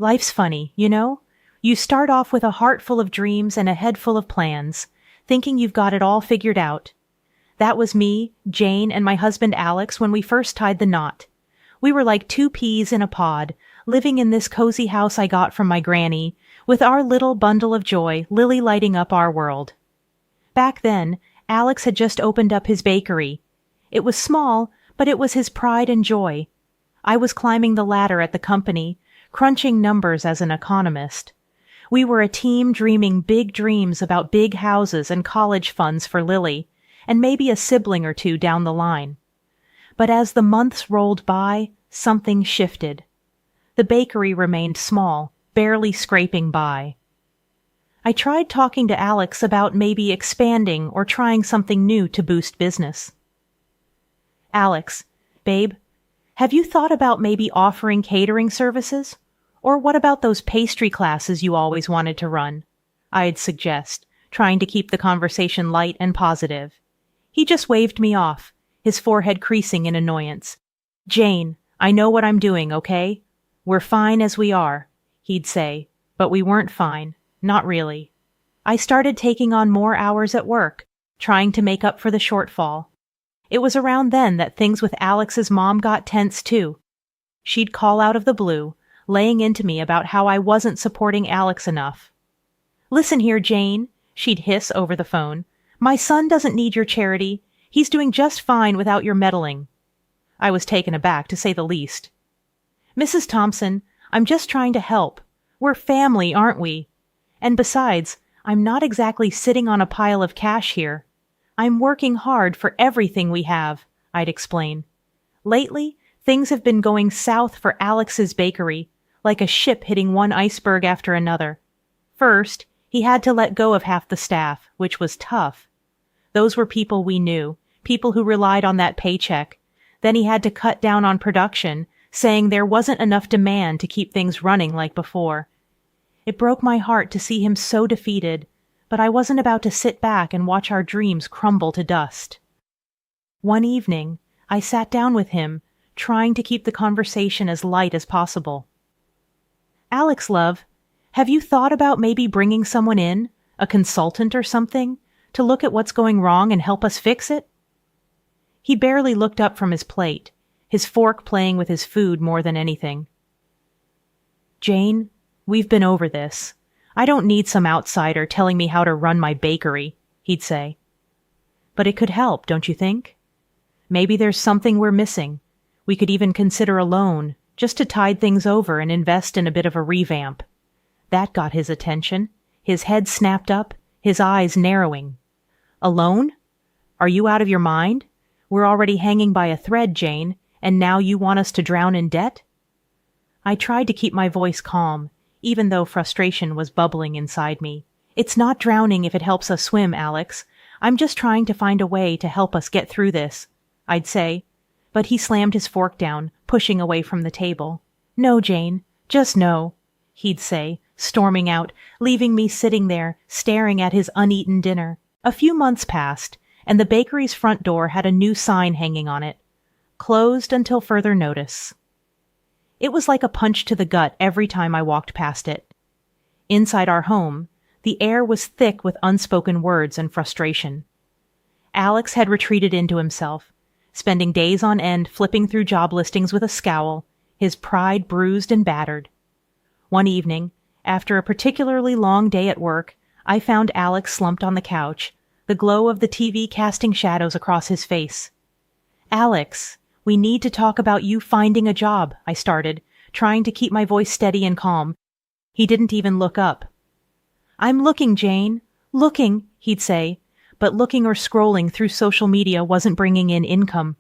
Life's funny, you know? You start off with a heart full of dreams and a head full of plans, thinking you've got it all figured out. That was me, Jane, and my husband Alex when we first tied the knot. We were like two peas in a pod, living in this cozy house I got from my granny, with our little bundle of joy, Lily lighting up our world. Back then, Alex had just opened up his bakery. It was small, but it was his pride and joy. I was climbing the ladder at the company, crunching numbers as an economist. We were a team dreaming big dreams about big houses and college funds for Lily, and maybe a sibling or two down the line. But as the months rolled by, something shifted. The bakery remained small, barely scraping by. I tried talking to Alex about maybe expanding or trying something new to boost business. Alex, babe, have you thought about maybe offering catering services? Or what about those pastry classes you always wanted to run? I'd suggest, trying to keep the conversation light and positive. He just waved me off, his forehead creasing in annoyance. Jane, I know what I'm doing, okay? We're fine as we are, he'd say, but we weren't fine, not really. I started taking on more hours at work, trying to make up for the shortfall. It was around then that things with Alex's mom got tense too. She'd call out of the blue, laying into me about how I wasn't supporting Alex enough. Listen here, Jane, she'd hiss over the phone. My son doesn't need your charity. He's doing just fine without your meddling. I was taken aback, to say the least. Mrs. Thompson, I'm just trying to help. We're family, aren't we? And besides, I'm not exactly sitting on a pile of cash here. I'm working hard for everything we have, I'd explain. Lately, things have been going south for Alex's bakery, like a ship hitting one iceberg after another. First, he had to let go of half the staff, which was tough. Those were people we knew, people who relied on that paycheck. Then he had to cut down on production, saying there wasn't enough demand to keep things running like before. It broke my heart to see him so defeated, but I wasn't about to sit back and watch our dreams crumble to dust. One evening, I sat down with him, trying to keep the conversation as light as possible. Alex, love, have you thought about maybe bringing someone in, a consultant or something, to look at what's going wrong and help us fix it? He barely looked up from his plate, his fork playing with his food more than anything. Jane, we've been over this. I don't need some outsider telling me how to run my bakery, he'd say. But it could help, don't you think? Maybe there's something we're missing. We could even consider a loan, just to tide things over and invest in a bit of a revamp. That got his attention. His head snapped up, his eyes narrowing. A loan? Are you out of your mind? We're already hanging by a thread, Jane, and now you want us to drown in debt? I tried to keep my voice calm, even though frustration was bubbling inside me. It's not drowning if it helps us swim, Alex. I'm just trying to find a way to help us get through this, I'd say. But he slammed his fork down, pushing away from the table. No, Jane, just no, he'd say, storming out, leaving me sitting there, staring at his uneaten dinner. A few months passed, and the bakery's front door had a new sign hanging on it. Closed until further notice. It was like a punch to the gut every time I walked past it. Inside our home, the air was thick with unspoken words and frustration. Alex had retreated into himself, spending days on end flipping through job listings with a scowl, his pride bruised and battered. One evening, after a particularly long day at work, I found Alex slumped on the couch, the glow of the TV casting shadows across his face. Alex, we need to talk about you finding a job, I started, trying to keep my voice steady and calm. He didn't even look up. I'm looking, Jane. Looking, he'd say, but looking or scrolling through social media wasn't bringing in income.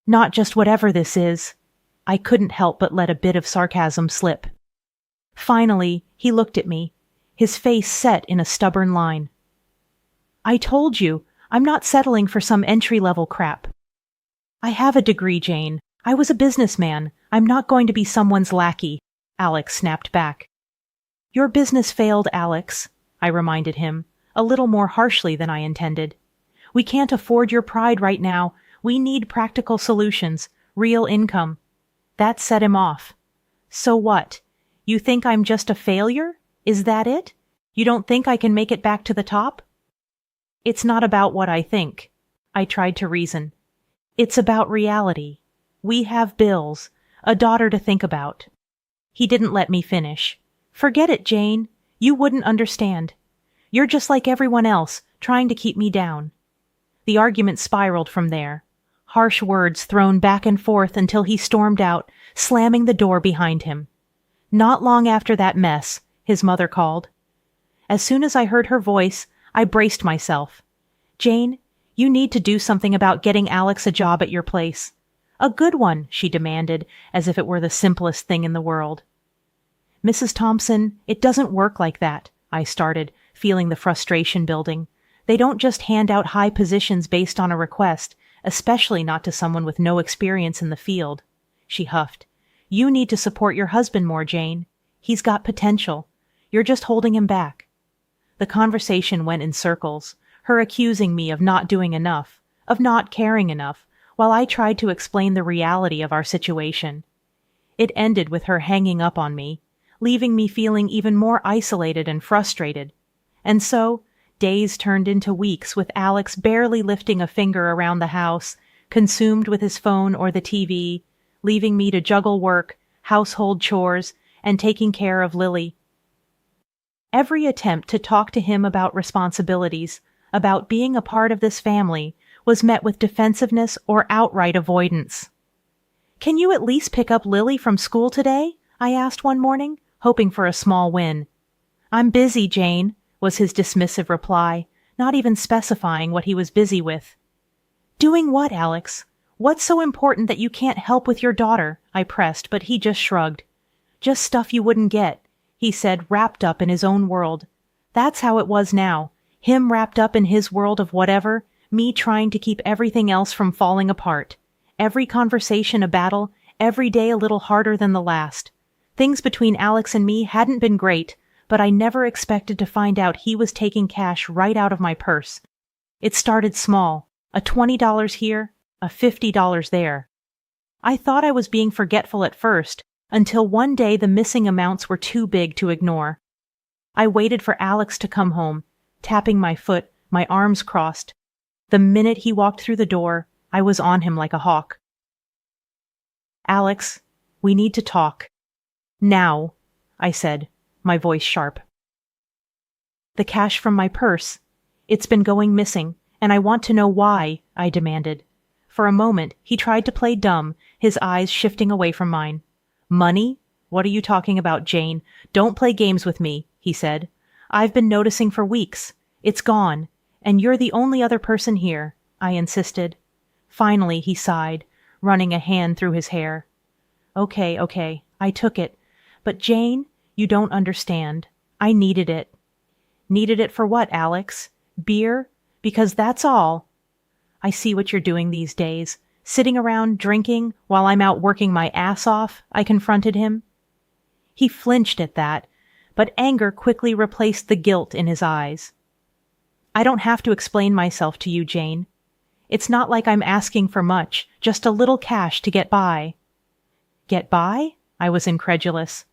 Not just whatever this is. I couldn't help but let a bit of sarcasm slip. Finally, he looked at me, his face set in a stubborn line. I told you, I'm not settling for some entry-level crap. I have a degree, Jane. I was a businessman. I'm not going to be someone's lackey, Alex snapped back. Your business failed, Alex, I reminded him, a little more harshly than I intended. We can't afford your pride right now. We need practical solutions, real income. That set him off. So what? You think I'm just a failure? Is that it? You don't think I can make it back to the top? It's not about what I think. I tried to reason. It's about reality. We have bills, a daughter to think about. He didn't let me finish. Forget it, Jane. You wouldn't understand. You're just like everyone else, trying to keep me down. The argument spiraled from there. Harsh words thrown back and forth until he stormed out, slamming the door behind him. Not long after that mess, his mother called. As soon as I heard her voice, I braced myself. Jane, you need to do something about getting Alex a job at your place. A good one, she demanded, as if it were the simplest thing in the world. Mrs. Thompson, it doesn't work like that, I started, feeling the frustration building. They don't just hand out high positions based on a request, especially not to someone with no experience in the field. She huffed. You need to support your husband more, Jane. He's got potential. You're just holding him back. The conversation went in circles, her accusing me of not doing enough, of not caring enough, while I tried to explain the reality of our situation. It ended with her hanging up on me, leaving me feeling even more isolated and frustrated. And so, days turned into weeks with Alex barely lifting a finger around the house, consumed with his phone or the TV, leaving me to juggle work, household chores, and taking care of Lily. Every attempt to talk to him about responsibilities, about being a part of this family, was met with defensiveness or outright avoidance. Can you at least pick up Lily from school today? I asked one morning, hoping for a small win. I'm busy, Jane, was his dismissive reply, not even specifying what he was busy with. Doing what, Alex? What's so important that you can't help with your daughter? I pressed, but he just shrugged. Just stuff you wouldn't get, he said, wrapped up in his own world. That's how it was now, him wrapped up in his world of whatever, me trying to keep everything else from falling apart. Every conversation a battle, every day a little harder than the last. Things between Alex and me hadn't been great, but I never expected to find out he was taking cash right out of my purse. It started small, a $20 here, a $50 there. I thought I was being forgetful at first, until one day the missing amounts were too big to ignore. I waited for Alex to come home, tapping my foot, my arms crossed. The minute he walked through the door, I was on him like a hawk. Alex, we need to talk. Now, I said, my voice sharp. The cash from my purse. It's been going missing, and I want to know why, I demanded. For a moment, he tried to play dumb, his eyes shifting away from mine. Money? What are you talking about, Jane? Don't play games with me, he said. I've been noticing for weeks. It's gone, and you're the only other person here, I insisted. Finally, he sighed, running a hand through his hair. Okay, I took it. But Jane, you don't understand. I needed it. Needed it for what, Alex? Beer? Because that's all. I see what you're doing these days. Sitting around drinking while I'm out working my ass off, I confronted him. He flinched at that, but anger quickly replaced the guilt in his eyes. I don't have to explain myself to you, Jane. It's not like I'm asking for much, just a little cash to get by. Get by? I was incredulous.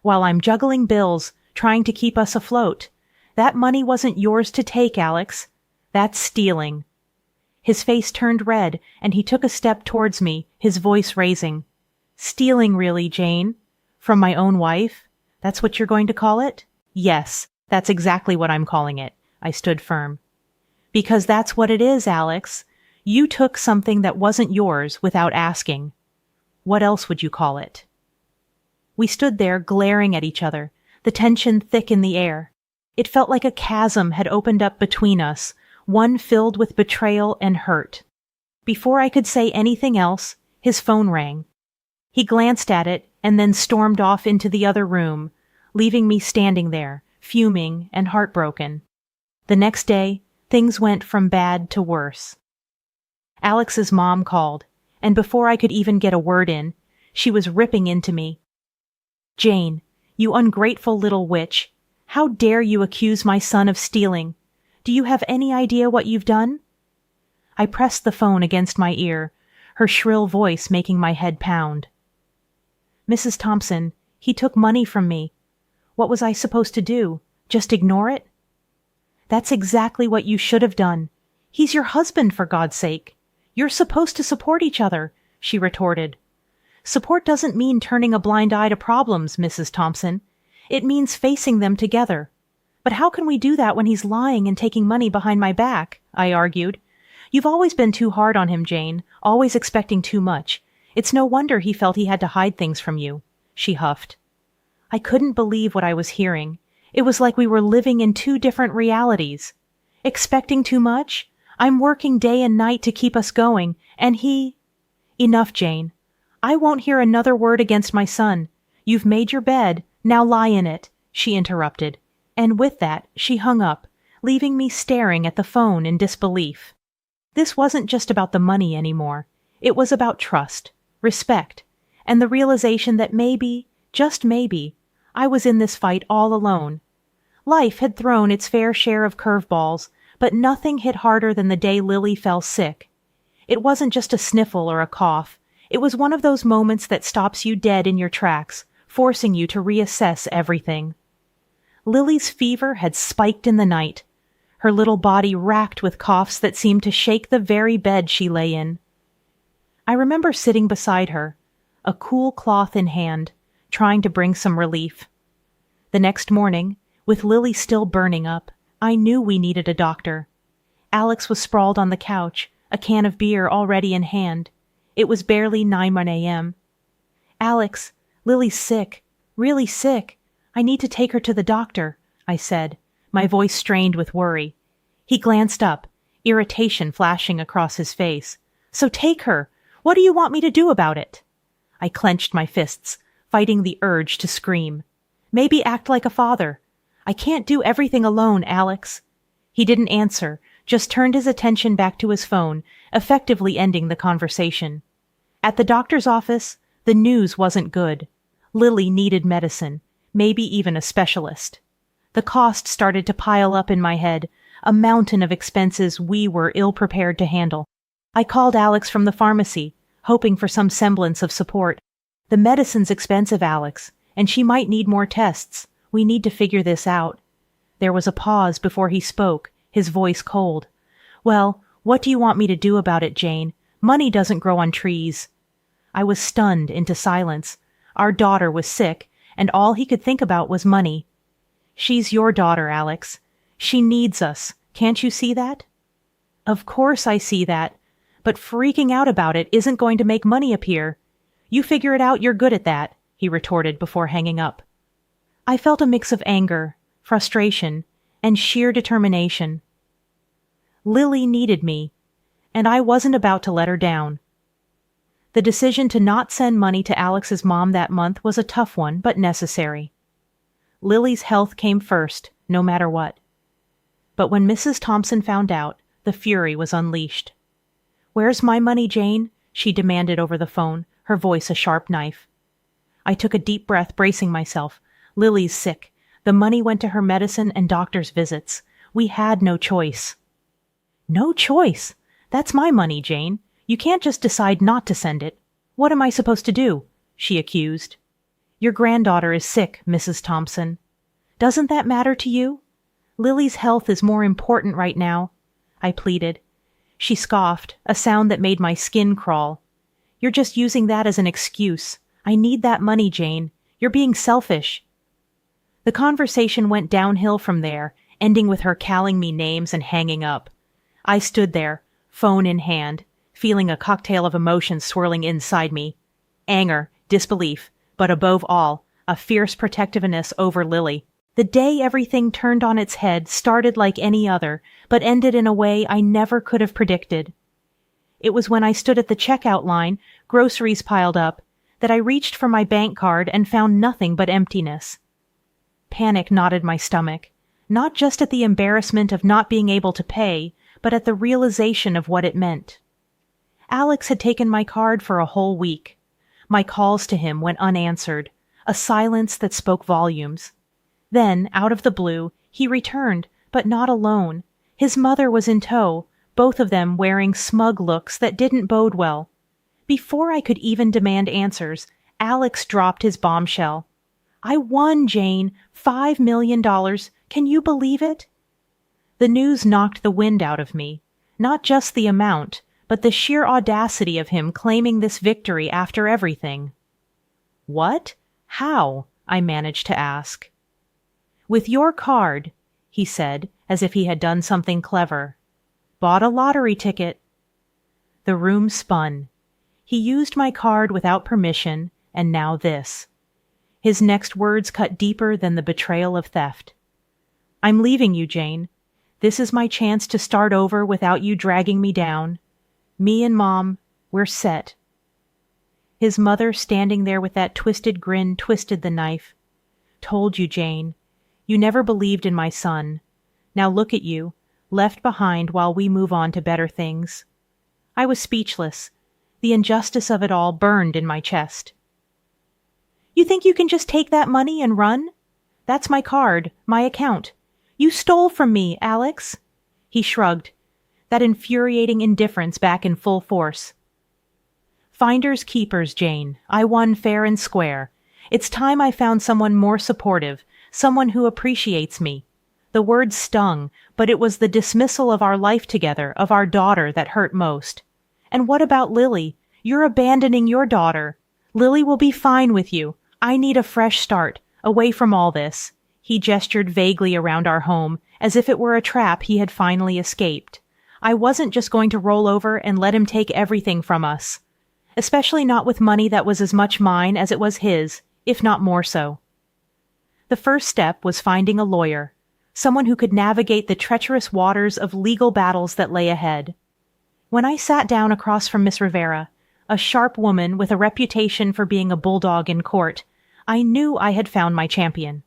While I'm juggling bills, trying to keep us afloat. That money wasn't yours to take, Alex. That's stealing. His face turned red, and he took a step towards me, his voice raising. Stealing, really, Jane? From my own wife? That's what you're going to call it? Yes, that's exactly what I'm calling it. I stood firm. Because that's what it is, Alex. You took something that wasn't yours without asking. What else would you call it? We stood there glaring at each other, the tension thick in the air. It felt like a chasm had opened up between us, one filled with betrayal and hurt. Before I could say anything else, his phone rang. He glanced at it and then stormed off into the other room, leaving me standing there, fuming and heartbroken. The next day, things went from bad to worse. Alex's mom called, and before I could even get a word in, she was ripping into me. Jane, you ungrateful little witch, how dare you accuse my son of stealing? Do you have any idea what you've done? I pressed the phone against my ear, her shrill voice making my head pound. Mrs. Thompson, He took money from me. What was I supposed to do? Just ignore it? That's exactly what you should have done. He's your husband, for God's sake. You're supposed to support each other, she retorted. Support doesn't mean turning a blind eye to problems, Mrs. Thompson. It means facing them together. But how can we do that when he's lying and taking money behind my back? I argued. You've always been too hard on him, Jane, always expecting too much. It's no wonder he felt he had to hide things from you, she huffed. I couldn't believe what I was hearing. It was like we were living in two different realities. Expecting too much? I'm working day and night to keep us going, and he— Enough, Jane. I won't hear another word against my son. You've made your bed, now lie in it, she interrupted. And with that, she hung up, leaving me staring at the phone in disbelief. This wasn't just about the money anymore. It was about trust, respect, and the realization that maybe, just maybe, I was in this fight all alone. Life had thrown its fair share of curveballs, but nothing hit harder than the day Lily fell sick. It wasn't just a sniffle or a cough. It was one of those moments that stops you dead in your tracks, forcing you to reassess everything. Lily's fever had spiked in the night, her little body racked with coughs that seemed to shake the very bed she lay in. I remember sitting beside her, a cool cloth in hand, trying to bring some relief. The next morning, with Lily still burning up, I knew we needed a doctor. Alex was sprawled on the couch, a can of beer already in hand. It was barely 9 a.m. Alex, Lily's sick, really sick. I need to take her to the doctor, I said, my voice strained with worry. He glanced up, irritation flashing across his face. So take her. What do you want me to do about it? I clenched my fists, fighting the urge to scream. Maybe act like a father. I can't do everything alone, Alex. He didn't answer, just turned his attention back to his phone, effectively ending the conversation. At the doctor's office, the news wasn't good. Lily needed medicine, maybe even a specialist. The cost started to pile up in my head, a mountain of expenses we were ill-prepared to handle. I called Alex from the pharmacy, hoping for some semblance of support. The medicine's expensive, Alex, and she might need more tests. We need to figure this out. There was a pause before he spoke, his voice cold. Well, what do you want me to do about it, Jane? Money doesn't grow on trees. I was stunned into silence. Our daughter was sick, and all he could think about was money. She's your daughter, Alex. She needs us. Can't you see that? Of course I see that. But freaking out about it isn't going to make money appear. You figure it out, you're good at that, he retorted before hanging up. I felt a mix of anger, frustration, and sheer determination. Lily needed me, and I wasn't about to let her down. The decision to not send money to Alex's mom that month was a tough one, but necessary. Lily's health came first, no matter what. But when Mrs. Thompson found out, the fury was unleashed. Where's my money, Jane? She demanded over the phone, her voice a sharp knife. I took a deep breath, bracing myself. Lily's sick. The money went to her medicine and doctor's visits. We had no choice. No choice? That's my money, Jane. You can't just decide not to send it. What am I supposed to do? She accused. Your granddaughter is sick, Mrs. Thompson. Doesn't that matter to you? Lily's health is more important right now, I pleaded. She scoffed, a sound that made my skin crawl. You're just using that as an excuse. I need that money, Jane. You're being selfish. The conversation went downhill from there, ending with her calling me names and hanging up. I stood there, phone in hand, feeling a cocktail of emotions swirling inside me. Anger, disbelief, but above all, a fierce protectiveness over Lily. The day everything turned on its head started like any other, but ended in a way I never could have predicted. It was when I stood at the checkout line, groceries piled up, that I reached for my bank card and found nothing but emptiness. Panic knotted my stomach, not just at the embarrassment of not being able to pay, but at the realization of what it meant. Alex had taken my card for a whole week. My calls to him went unanswered, a silence that spoke volumes. Then, out of the blue, he returned, but not alone. His mother was in tow, both of them wearing smug looks that didn't bode well. Before I could even demand answers, Alex dropped his bombshell. I won, Jane. $5 million. Can you believe it? The news knocked the wind out of me. Not just the amount, but the sheer audacity of him claiming this victory after everything. What? How? I managed to ask. With your card, he said, as if he had done something clever. Bought a lottery ticket. The room spun. He used my card without permission, and now this. His next words cut deeper than the betrayal of theft. I'm leaving you, Jane. This is my chance to start over without you dragging me down. Me and Mom, we're set. His mother, standing there with that twisted grin, twisted the knife. Told you, Jane. You never believed in my son. Now look at you, left behind while we move on to better things. I was speechless. The injustice of it all burned in my chest. You think you can just take that money and run? That's my card, my account. You stole from me, Alex. He shrugged, that infuriating indifference back in full force. Finders keepers, Jane. I won fair and square. It's time I found someone more supportive, someone who appreciates me. The words stung, but it was the dismissal of our life together, of our daughter, that hurt most. And what about Lily? You're abandoning your daughter. Lily will be fine with you. I need a fresh start, away from all this. He gestured vaguely around our home, as if it were a trap he had finally escaped. I wasn't just going to roll over and let him take everything from us. Especially not with money that was as much mine as it was his, if not more so. The first step was finding a lawyer, someone who could navigate the treacherous waters of legal battles that lay ahead. When I sat down across from Miss Rivera, a sharp woman with a reputation for being a bulldog in court, I knew I had found my champion.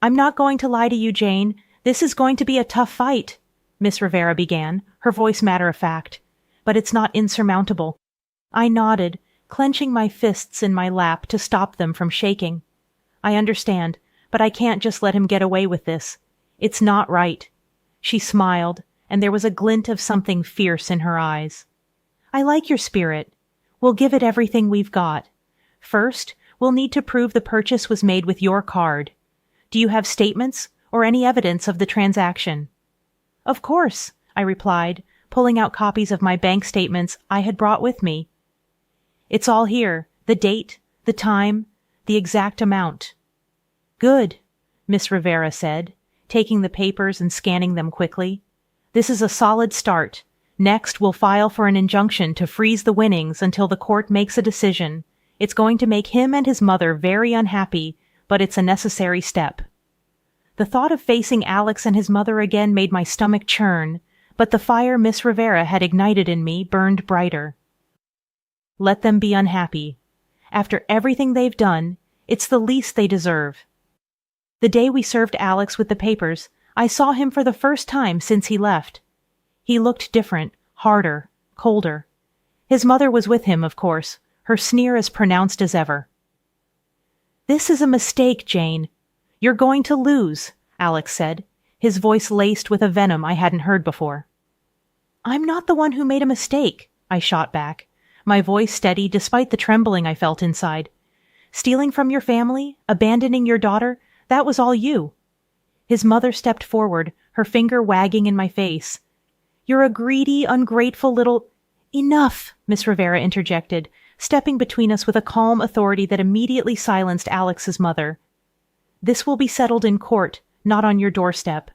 I'm not going to lie to you, Jane. This is going to be a tough fight, Miss Rivera began, her voice matter-of-fact. But it's not insurmountable. I nodded, clenching my fists in my lap to stop them from shaking. I understand, but I can't just let him get away with this. It's not right. She smiled, and there was a glint of something fierce in her eyes. I like your spirit. We'll give it everything we've got. First, we'll need to prove the purchase was made with your card. Do you have statements or any evidence of the transaction? Of course, I replied, pulling out copies of my bank statements I had brought with me. It's all here, the date, the time, the exact amount. Good, Miss Rivera said, taking the papers and scanning them quickly. This is a solid start. Next, we'll file for an injunction to freeze the winnings until the court makes a decision. It's going to make him and his mother very unhappy, but it's a necessary step. The thought of facing Alex and his mother again made my stomach churn, but the fire Miss Rivera had ignited in me burned brighter. Let them be unhappy. After everything they've done, it's the least they deserve. The day we served Alex with the papers, I saw him for the first time since he left. He looked different, harder, colder. His mother was with him, of course, her sneer as pronounced as ever. This is a mistake, Jane. You're going to lose, Alex said, his voice laced with a venom I hadn't heard before. I'm not the one who made a mistake, I shot back, my voice steady despite the trembling I felt inside. Stealing from your family, abandoning your daughter, that was all you. His mother stepped forward, her finger wagging in my face. You're a greedy, ungrateful little— Enough, Miss Rivera interjected, stepping between us with a calm authority that immediately silenced Alex's mother. This will be settled in court, not on your doorstep.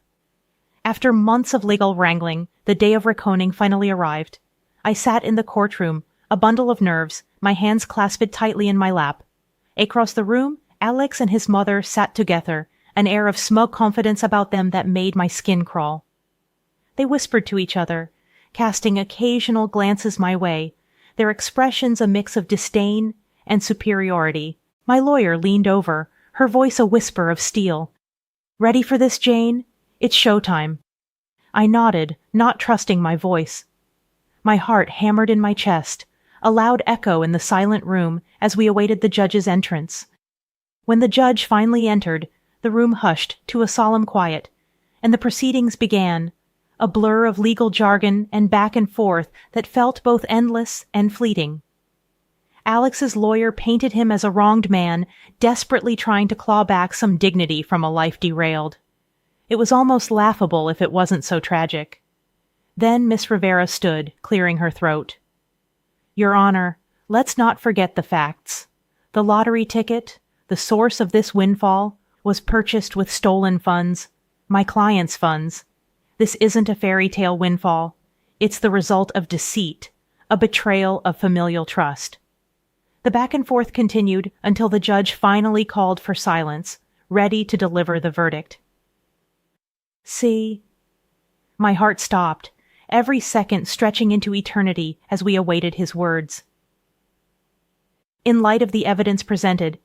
After months of legal wrangling, the day of reconing finally arrived. I sat in the courtroom, a bundle of nerves, my hands clasped tightly in my lap. Across the room, Alex and his mother sat together, an air of smug confidence about them that made my skin crawl. They whispered to each other, casting occasional glances my way, their expressions a mix of disdain and superiority. My lawyer leaned over, her voice a whisper of steel. Ready for this, Jane? It's showtime. I nodded, not trusting my voice. My heart hammered in my chest, a loud echo in the silent room as we awaited the judge's entrance. When the judge finally entered, the room hushed to a solemn quiet, and the proceedings began, a blur of legal jargon and back and forth that felt both endless and fleeting. Alex's lawyer painted him as a wronged man, desperately trying to claw back some dignity from a life derailed. It was almost laughable if it wasn't so tragic. Then Miss Rivera stood, clearing her throat. Your Honor, let's not forget the facts. The lottery ticket, the source of this windfall, was purchased with stolen funds, my client's funds. This isn't a fairy tale windfall. It's the result of deceit, a betrayal of familial trust. The back and forth continued until the judge finally called for silence, ready to deliver the verdict. See? My heart stopped, every second stretching into eternity as we awaited his words. In light of the evidence presented,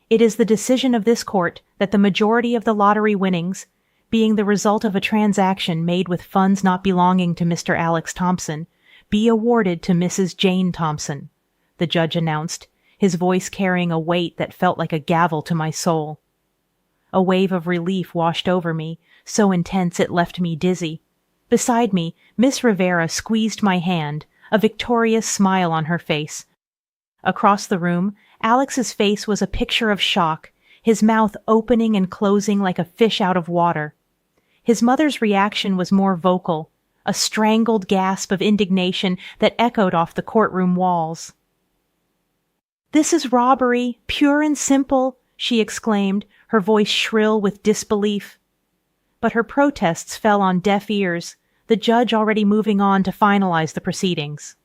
it is the decision of this court that the majority of the lottery winnings, being the result of a transaction made with funds not belonging to Mr. Alex Thompson, be awarded to Mrs. Jane Thompson, the judge announced, his voice carrying a weight that felt like a gavel to my soul. A wave of relief washed over me, so intense it left me dizzy. Beside me, Miss Rivera squeezed my hand, a victorious smile on her face. Across the room, Alex's face was a picture of shock, his mouth opening and closing like a fish out of water. His mother's reaction was more vocal, a strangled gasp of indignation that echoed off the courtroom walls. "This is robbery, pure and simple," she exclaimed, her voice shrill with disbelief. But her protests fell on deaf ears, the judge already moving on to finalize the proceedings.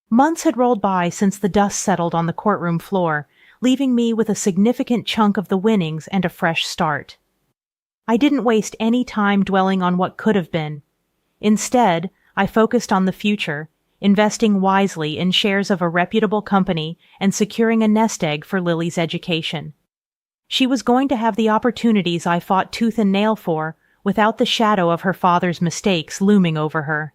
Months had rolled by since the dust settled on the courtroom floor, leaving me with a significant chunk of the winnings and a fresh start. I didn't waste any time dwelling on what could have been. Instead, I focused on the future, investing wisely in shares of a reputable company and securing a nest egg for Lily's education. She was going to have the opportunities I fought tooth and nail for, without the shadow of her father's mistakes looming over her.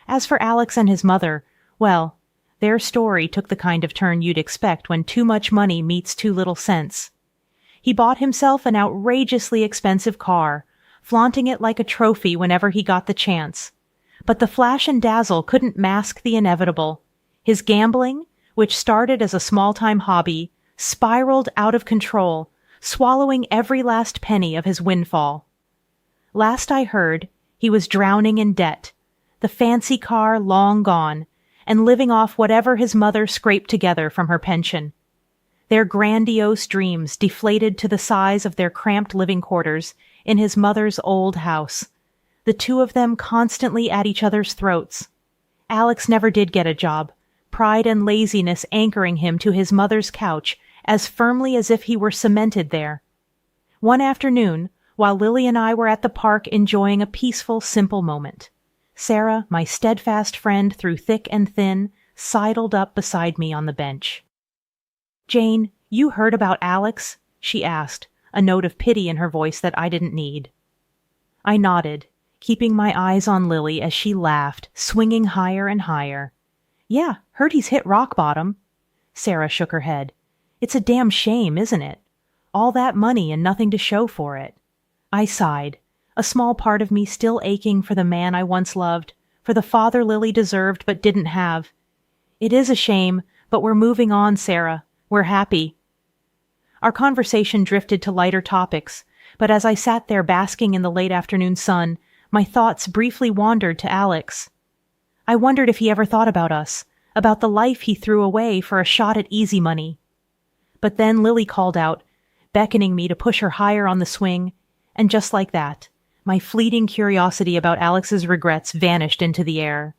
As for Alex and his mother, well, their story took the kind of turn you'd expect when too much money meets too little sense. He bought himself an outrageously expensive car, flaunting it like a trophy whenever he got the chance. But the flash and dazzle couldn't mask the inevitable. His gambling, which started as a small-time hobby, spiraled out of control, swallowing every last penny of his windfall. Last I heard, he was drowning in debt, the fancy car long gone, and living off whatever his mother scraped together from her pension. Their grandiose dreams deflated to the size of their cramped living quarters in his mother's old house, the two of them constantly at each other's throats. Alex never did get a job, pride and laziness anchoring him to his mother's couch as firmly as if he were cemented there. One afternoon, while Lily and I were at the park enjoying a peaceful, simple moment, Sarah, my steadfast friend through thick and thin, sidled up beside me on the bench. "Jane, you heard about Alex?" she asked, a note of pity in her voice that I didn't need. I nodded, keeping my eyes on Lily as she laughed, swinging higher and higher. "Yeah, heard he's hit rock bottom." Sarah shook her head. "It's a damn shame, isn't it? All that money and nothing to show for it." I sighed, a small part of me still aching for the man I once loved, for the father Lily deserved but didn't have. "It is a shame, but we're moving on, Sarah. We're happy." Our conversation drifted to lighter topics, but as I sat there basking in the late afternoon sun, my thoughts briefly wandered to Alex. I wondered if he ever thought about us, about the life he threw away for a shot at easy money. But then Lily called out, beckoning me to push her higher on the swing, and just like that, my fleeting curiosity about Alex's regrets vanished into the air.